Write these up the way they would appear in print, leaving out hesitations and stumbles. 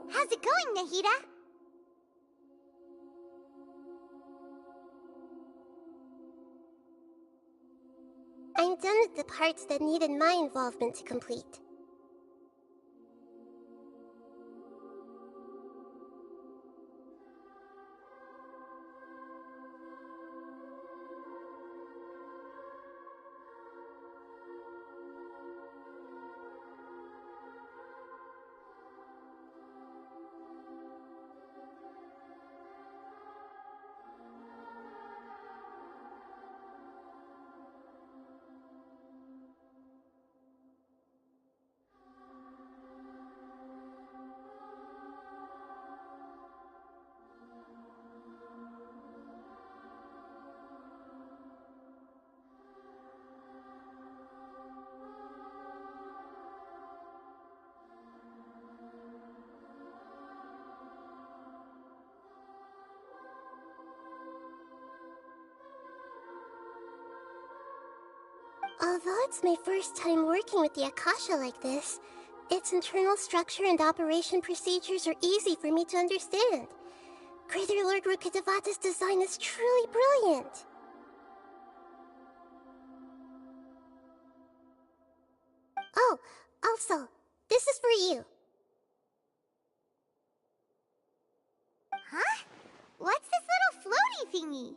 How's it going, Nahida? I'm done with the parts that needed my involvement to complete. Although it's my first time working with the Akasha like this, its internal structure and operation procedures are easy for me to understand. Greater Lord Rukkhadevata's design is truly brilliant. Oh, also, this is for you. Huh? What's this little floaty thingy?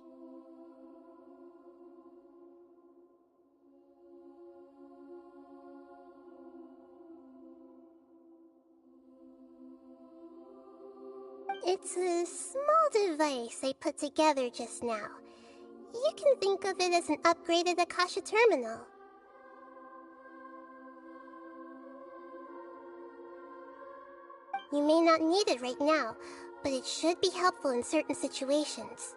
It's a small device I put together just now. You can think of it as an upgraded Akasha terminal. You may not need it right now, but it should be helpful in certain situations.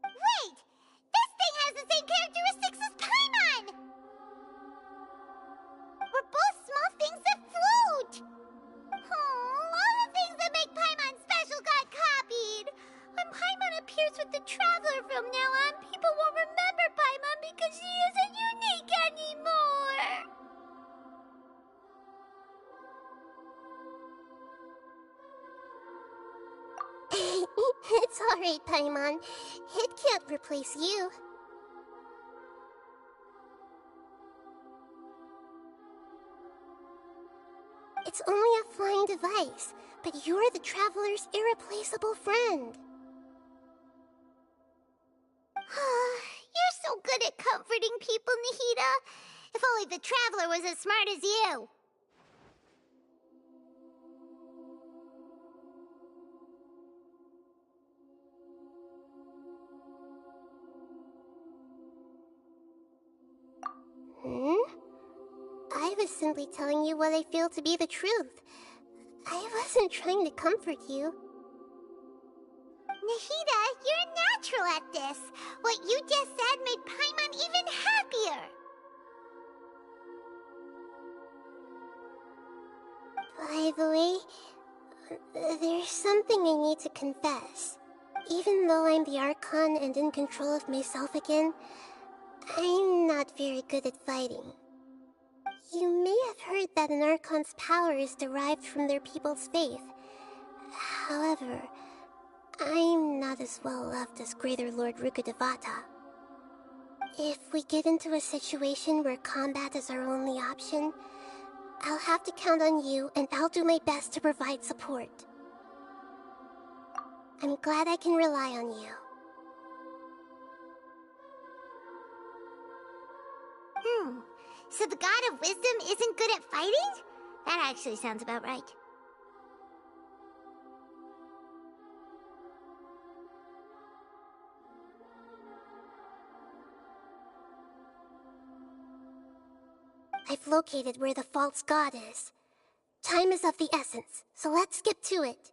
Wait! This thing has the same characteristics as Paimon! We're both small things that float! Oh, all the things that make Paimon special got copied! When Paimon appears with the Traveler from now on, people won't remember Paimon because she isn't unique anymore! It's alright, Paimon. It can't replace you. It's only a flying device, but you're the Traveler's irreplaceable friend. You're so good at comforting people, Nahida. If only the Traveler was as smart as you. I was simply telling you what I feel to be the truth. I wasn't trying to comfort you. Nahida, you're natural at this. What you just said made Paimon even happier. By the way, there's something I need to confess. Even though I'm the Archon and in control of myself again, I'm not very good at fighting. You may have heard that an Archon's power is derived from their people's faith. However, I'm not as well loved as Greater Lord Rukkhadevata. If we get into a situation where combat is our only option, I'll have to count on you, and I'll do my best to provide support. I'm glad I can rely on you. So the God of Wisdom isn't good at fighting? That actually sounds about right. I've located where the false god is. Time is of the essence, so let's skip to it.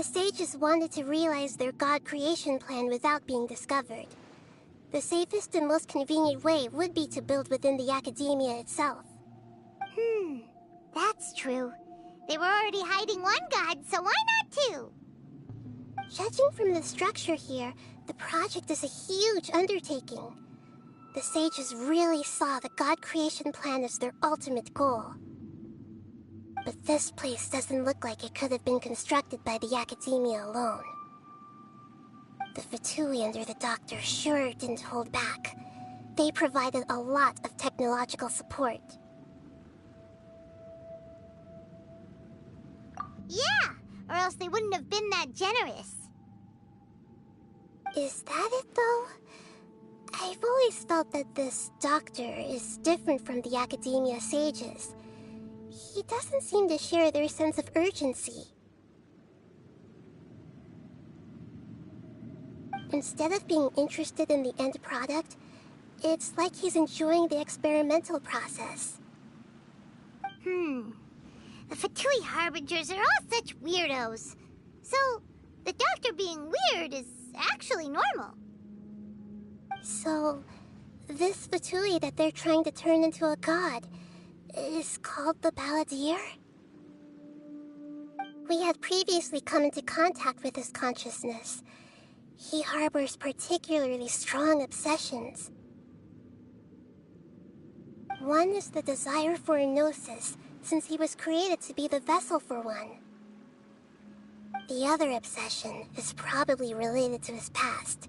The sages wanted to realize their god creation plan without being discovered. The safest and most convenient way would be to build within the academia itself. That's true. They were already hiding one god, so why not two? Judging from the structure here, the project is a huge undertaking. The sages really saw the god creation plan as their ultimate goal. But this place doesn't look like it could have been constructed by the academia alone. The Fatui under the Doctor sure didn't hold back. They provided a lot of technological support. Yeah, or else they wouldn't have been that generous. Is that it, though? I've always felt that this Doctor is different from the academia sages. He doesn't seem to share their sense of urgency. Instead of being interested in the end product, it's like he's enjoying the experimental process. The Fatui Harbingers are all such weirdos. So, the Doctor being weird is actually normal. So, this Fatui that they're trying to turn into a god is called the Balladeer? We had previously come into contact with his consciousness. He harbors particularly strong obsessions. One is the desire for a gnosis, since he was created to be the vessel for one. The other obsession is probably related to his past.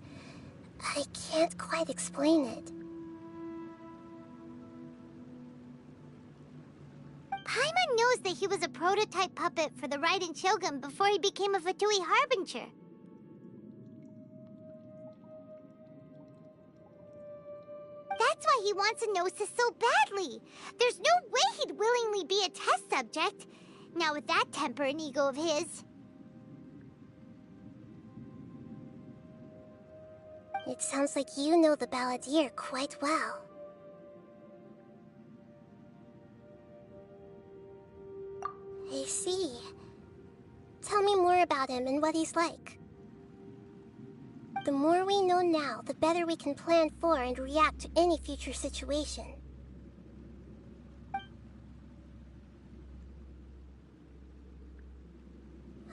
I can't quite explain it. Paimon knows that he was a prototype puppet for the Raiden Shogun before he became a Fatui Harbinger. That's why he wants a gnosis so badly. There's no way he'd willingly be a test subject. Now with that temper and ego of his. It sounds like you know the Balladeer quite well. I see. Tell me more about him and what he's like. The more we know now, the better we can plan for and react to any future situation.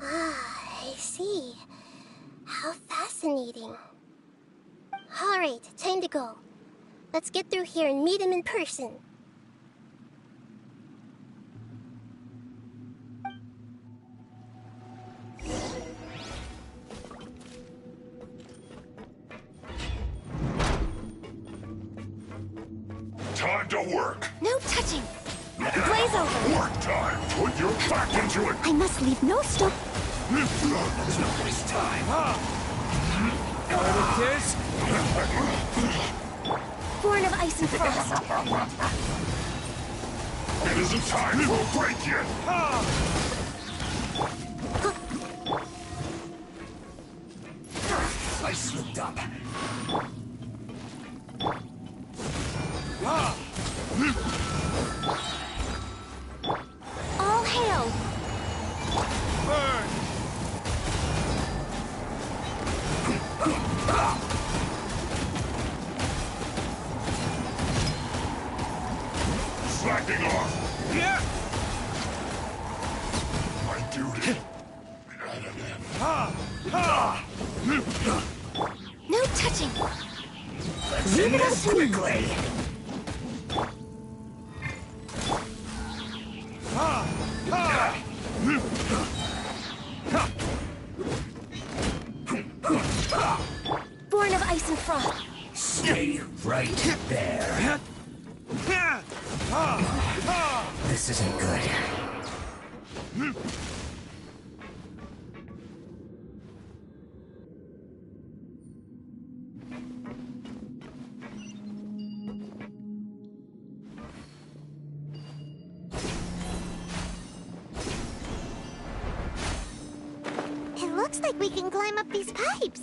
Ah, I see. How fascinating. Alright, time to go. Let's get through here and meet him in person. Time to work. No touching! Blaze over! Work time. Put your back into it. I must leave no stone. There's no waste time. Born of ice and frost. It isn't time. We'll break yet. I slipped up. All hail! Slacking off. Yeah. My duty. No touching! Let's Leave it up to me. quickly. Born of ice and frost. Stay right there. This isn't good. It looks like we can climb up these pipes.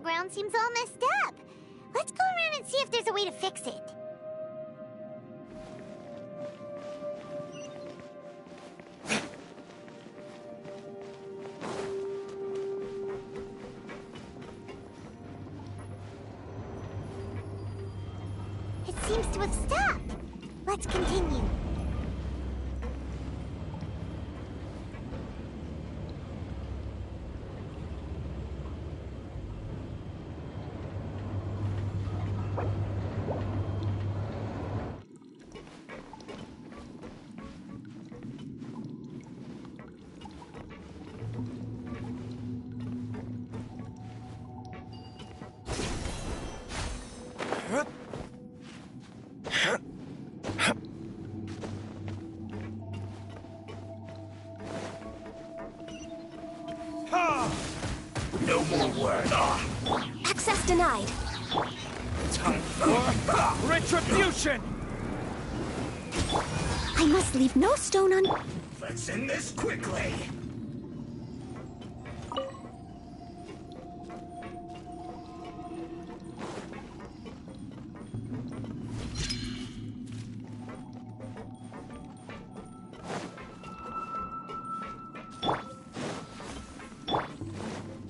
underground seems all messed up. Let's go around and see if there's a way to fix it. It seems to have stopped. Let's continue. No more words. Access denied. Time for retribution! I must leave no stone un... Let's end this quickly.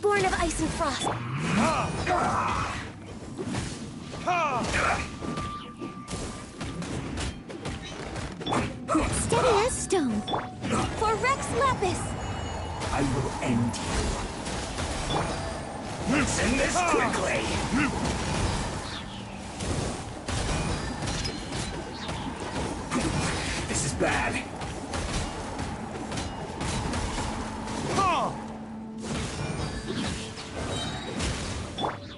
Born of ice and frost. Steady as stone. For Rex Lapis. I will end you. Let's end this quickly. This is bad.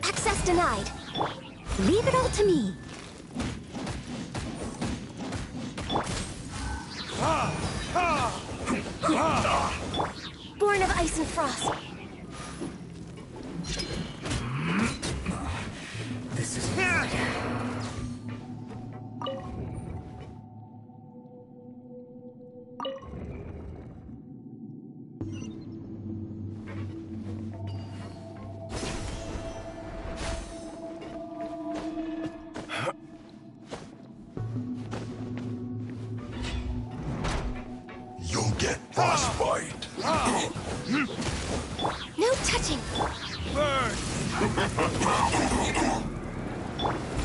Access denied. Leave it all to me. Born of ice and frost. This is good. You'll get frostbite. No touching. Burn!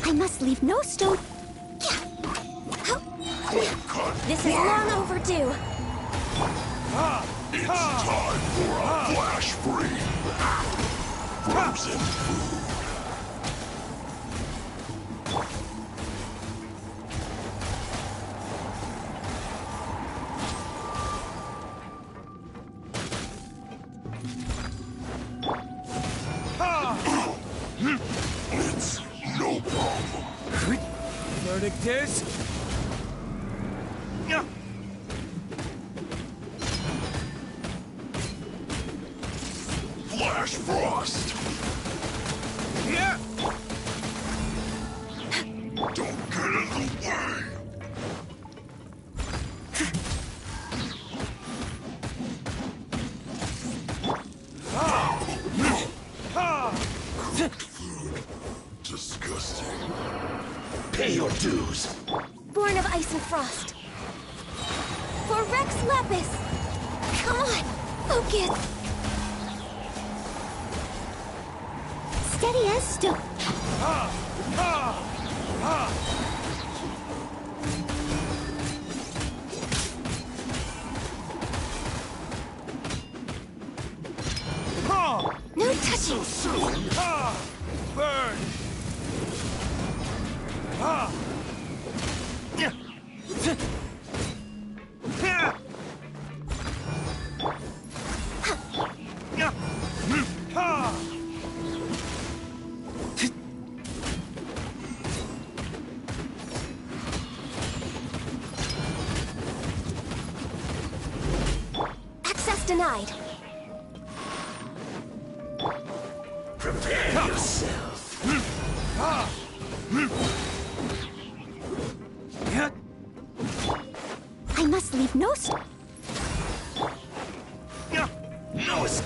I must leave no stone. This is long overdue. It's time for a flash free. Frozen food. It's no problem. Verdict is... Flash frost. Yeah! Don't get in the way. Cooked food. Disgusting. Pay your dues. Born of ice and frost. For Rex Lapis. Come on, focus. Steady as stone. No touching. Soon. Burn! Access denied. Prepare yourself. I must leave no stone. No, it's...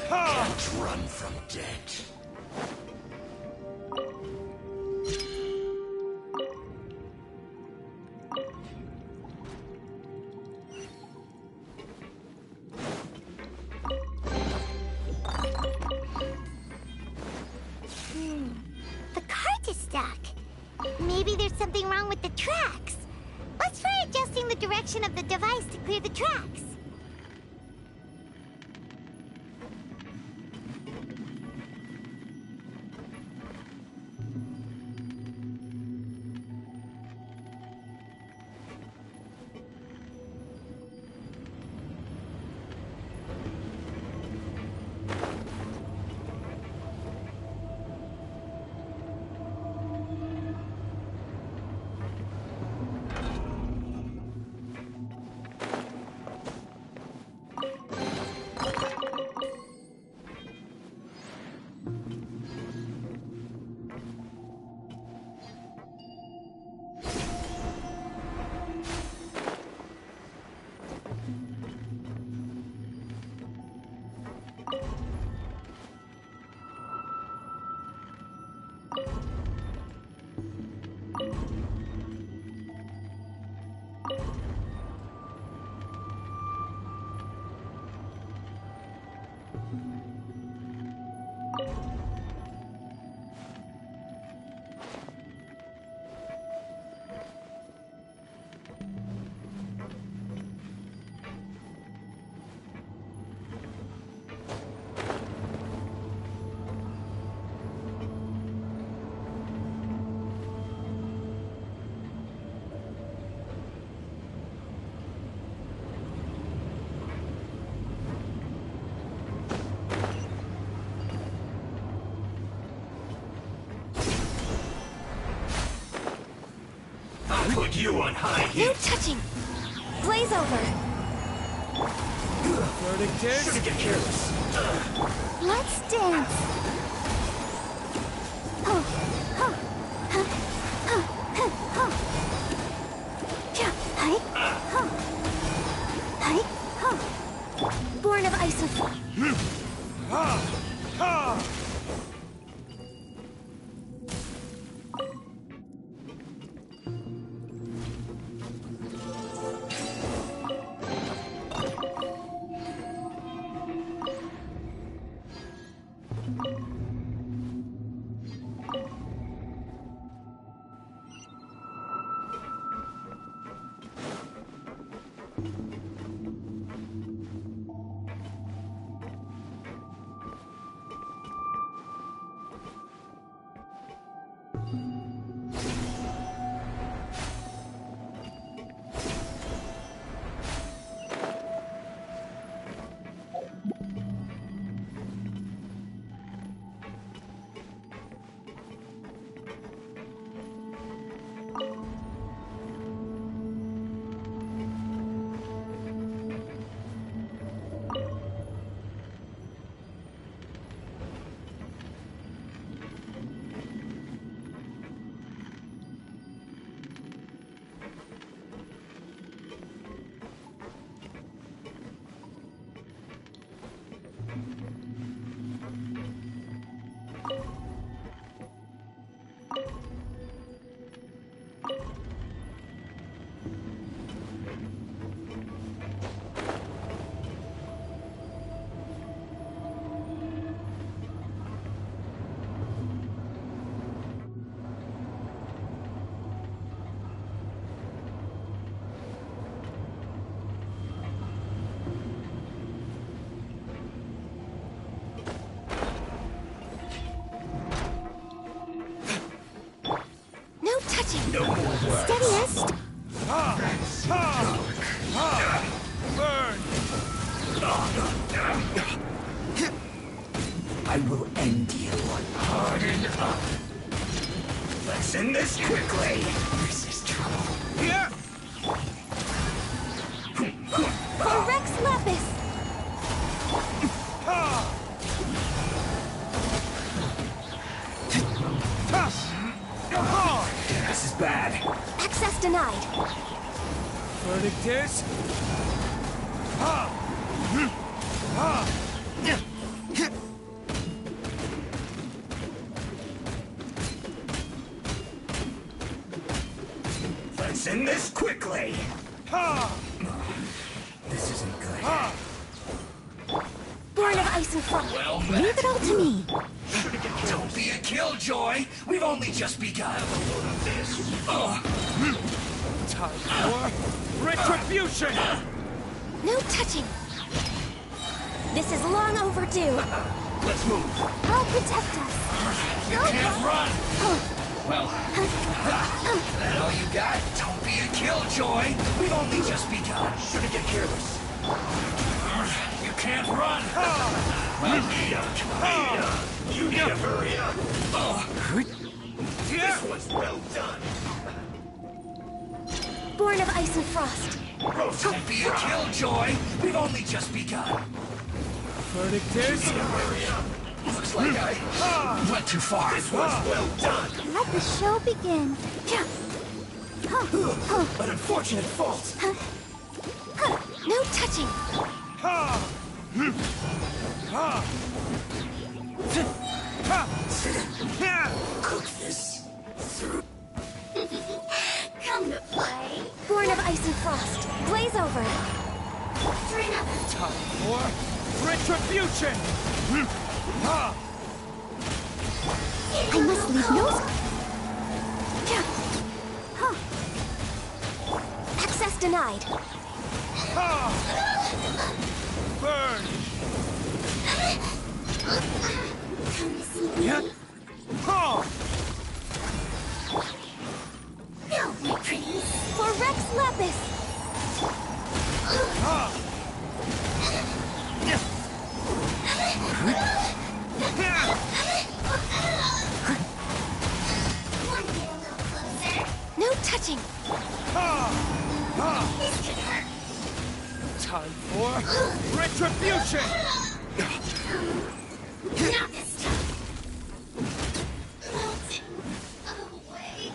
Can't run light is stuck. Maybe there's something wrong with the tracks. Let's try adjusting the direction of the device to clear the tracks. Put you on high No heat. touching! Blaze over! Verdict is... Shouldn't get careless. Let's dance! Oh, huh, huh, huh, huh, huh. Yeah, hi, huh. Hi, huh. Born of ice and fire. Ha! Ha! No more words. Steadiest! Ha! Ha! Ha! Burn! I will end you. Harden up. Let's end this quickly. This is trouble. Here! For Rex Lapis! Ha! Ha! Ha! This is bad. Access denied. Verdict is... Ha! Ha! Let's end this quickly. Ha! This isn't good. Ha! Born of ice and fire. Well, Leave it all to me. don't be a killjoy. We've only just begun. Time for retribution! No touching! This is long overdue. Let's move. I'll protect us. You can't run! Well, that all you got? Don't be a killjoy. We've only just begun. Shouldn't get careless. You can't run! Well, you need to hurry up. This was well done. Born of ice and frost. Don't be a killjoy. We've only just begun. Verdict is... Looks like I went too far. This was well done. Let the show begin. An unfortunate fault. No touching. Cook this through. Come to play. Born of ice and frost. Blaze over. Time for retribution! I must leave no... Access denied. Burn! Yeah. No retreat. For Rex Lapis. No touching. Time for retribution! Not this time. Away.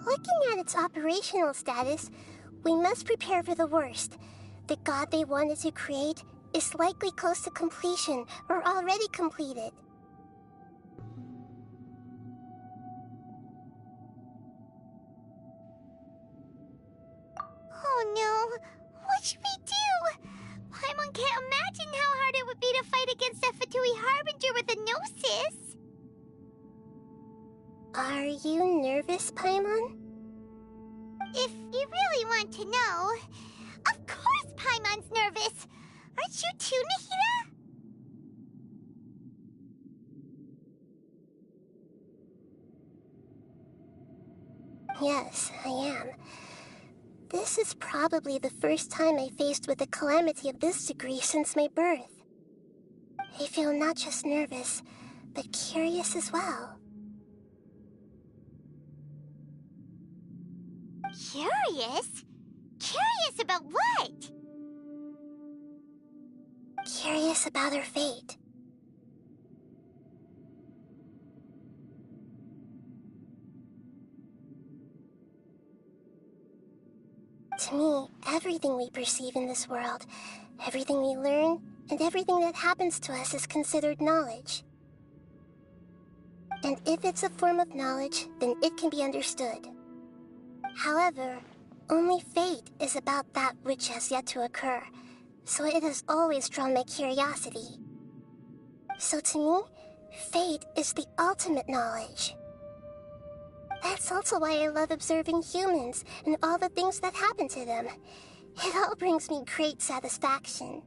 Looking at its operational status, we must prepare for the worst. The god they wanted to create is likely close to completion or already completed. Oh no! What should we do? Paimon can't imagine how hard it would be to fight against a Fatui Harbinger with a Gnosis! Are you nervous, Paimon? If you really want to know, of course Paimon's nervous! Aren't you too, Nahida? Yes, I am. This is probably the first time I faced with a calamity of this degree since my birth. I feel not just nervous, but curious as well. Curious? Curious about what? Curious about her fate. To me, everything we perceive in this world, everything we learn, and everything that happens to us is considered knowledge. And if it's a form of knowledge, then it can be understood. However, only fate is about that which has yet to occur, so it has always drawn my curiosity. So to me, fate is the ultimate knowledge. That's also why I love observing humans and all the things that happen to them. It all brings me great satisfaction.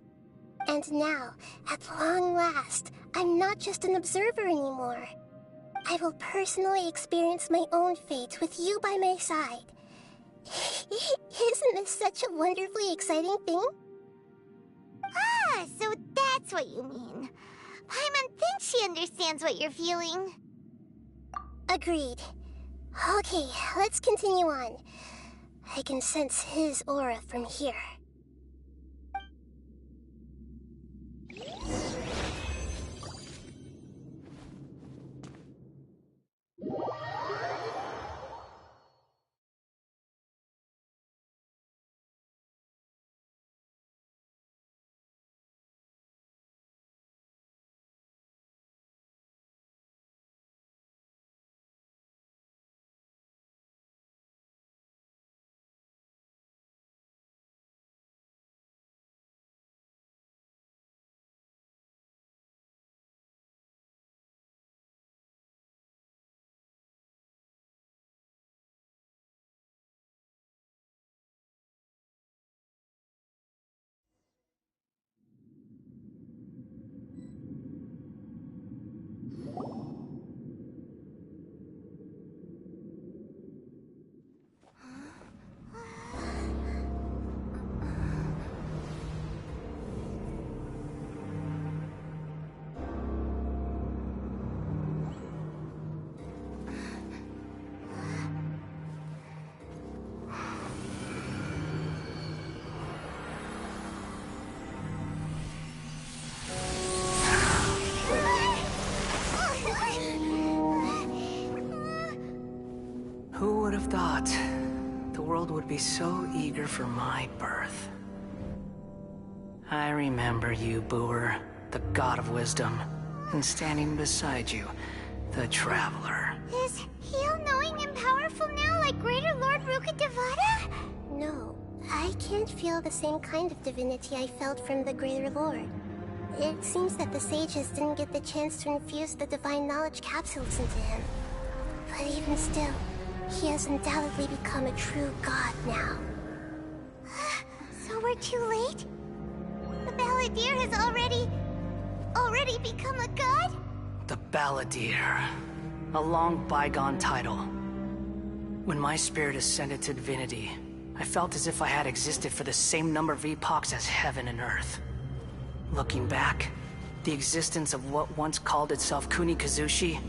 And now, at long last, I'm not just an observer anymore. I will personally experience my own fate with you by my side. Isn't this such a wonderfully exciting thing? Ah, so that's what you mean. Paimon thinks she understands what you're feeling. Agreed. Okay, let's continue on. I can sense his aura from here. Who would have thought the world would be so eager for my birth? I remember you, Booer, the god of wisdom, and standing beside you, the traveler. Is he all-knowing and powerful now like Greater Lord Rukkhadevata? No, I can't feel the same kind of divinity I felt from the Greater Lord. It seems that the sages didn't get the chance to infuse the divine knowledge capsules into him. But even still, he has undoubtedly become a true god now. So we're too late? The Balladeer has already become a god? The Balladeer. A long bygone title. When my spirit ascended to divinity, I felt as if I had existed for the same number of epochs as heaven and earth. Looking back, the existence of what once called itself Kunikazushi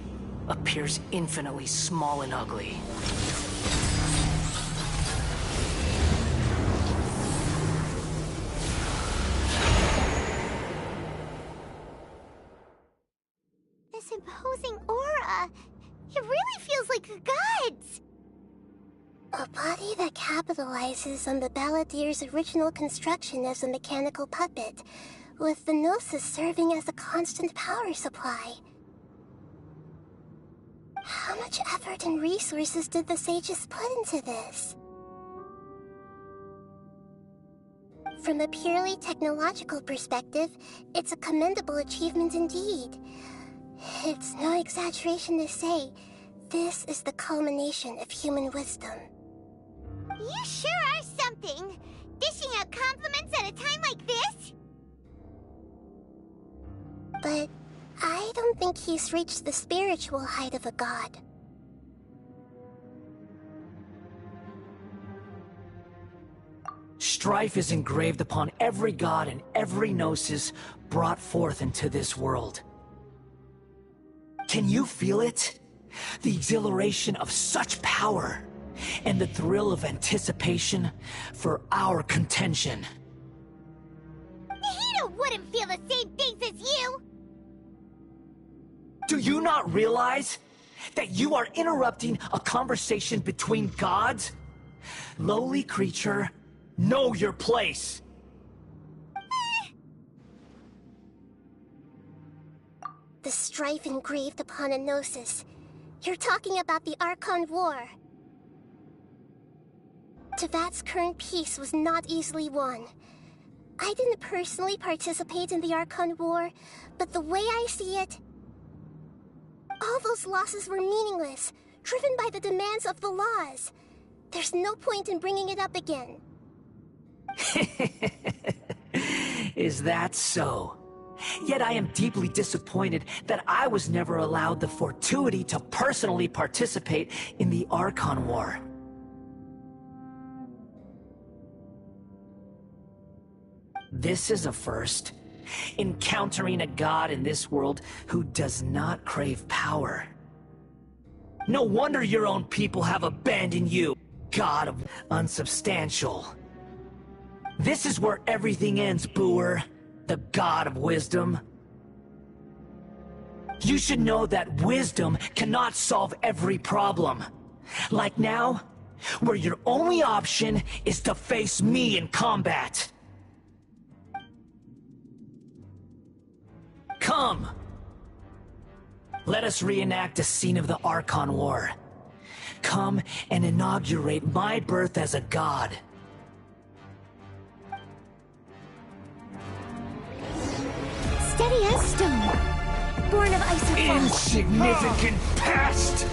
appears infinitely small and ugly. This imposing aura, it really feels like the gods! A body that capitalizes on the Balladeer's original construction as a mechanical puppet, with the Gnosis serving as a constant power supply. How much effort and resources did the sages put into this? From a purely technological perspective, it's a commendable achievement indeed. It's no exaggeration to say, this is the culmination of human wisdom. You sure are something! Dishing out compliments at a time like this? But I don't think he's reached the spiritual height of a god. Strife is engraved upon every god and every gnosis brought forth into this world. Can you feel it? The exhilaration of such power, and the thrill of anticipation for our contention. Nahida wouldn't feel the same things as you! Do you not realize that you are interrupting a conversation between gods? Lowly creature, know your place! The strife engraved upon a Gnosis. You're talking about the Archon War. Tevat's current peace was not easily won. I didn't personally participate in the Archon War, but the way I see it, all those losses were meaningless, driven by the demands of the laws. There's no point in bringing it up again. Is that so? Yet I am deeply disappointed that I was never allowed the fortuity to personally participate in the Archon War. This is a first. Encountering a god in this world who does not crave power. No wonder your own people have abandoned you, god of unsubstantial. This is where everything ends, Booer, the god of wisdom. You should know that wisdom cannot solve every problem. Like now, where your only option is to face me in combat. Come! Let us reenact a scene of the Archon War. Come and inaugurate my birth as a god. Steady as stone. Born of ice and frost. Insignificant past!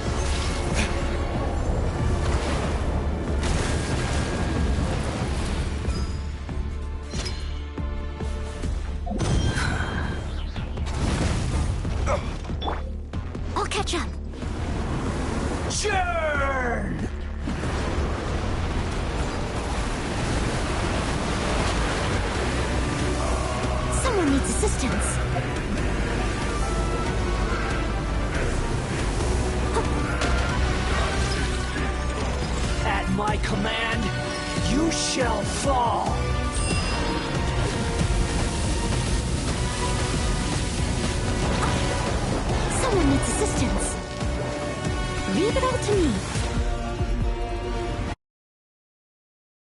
I'll catch up. Churn! Someone needs assistance. At my command, you shall fall!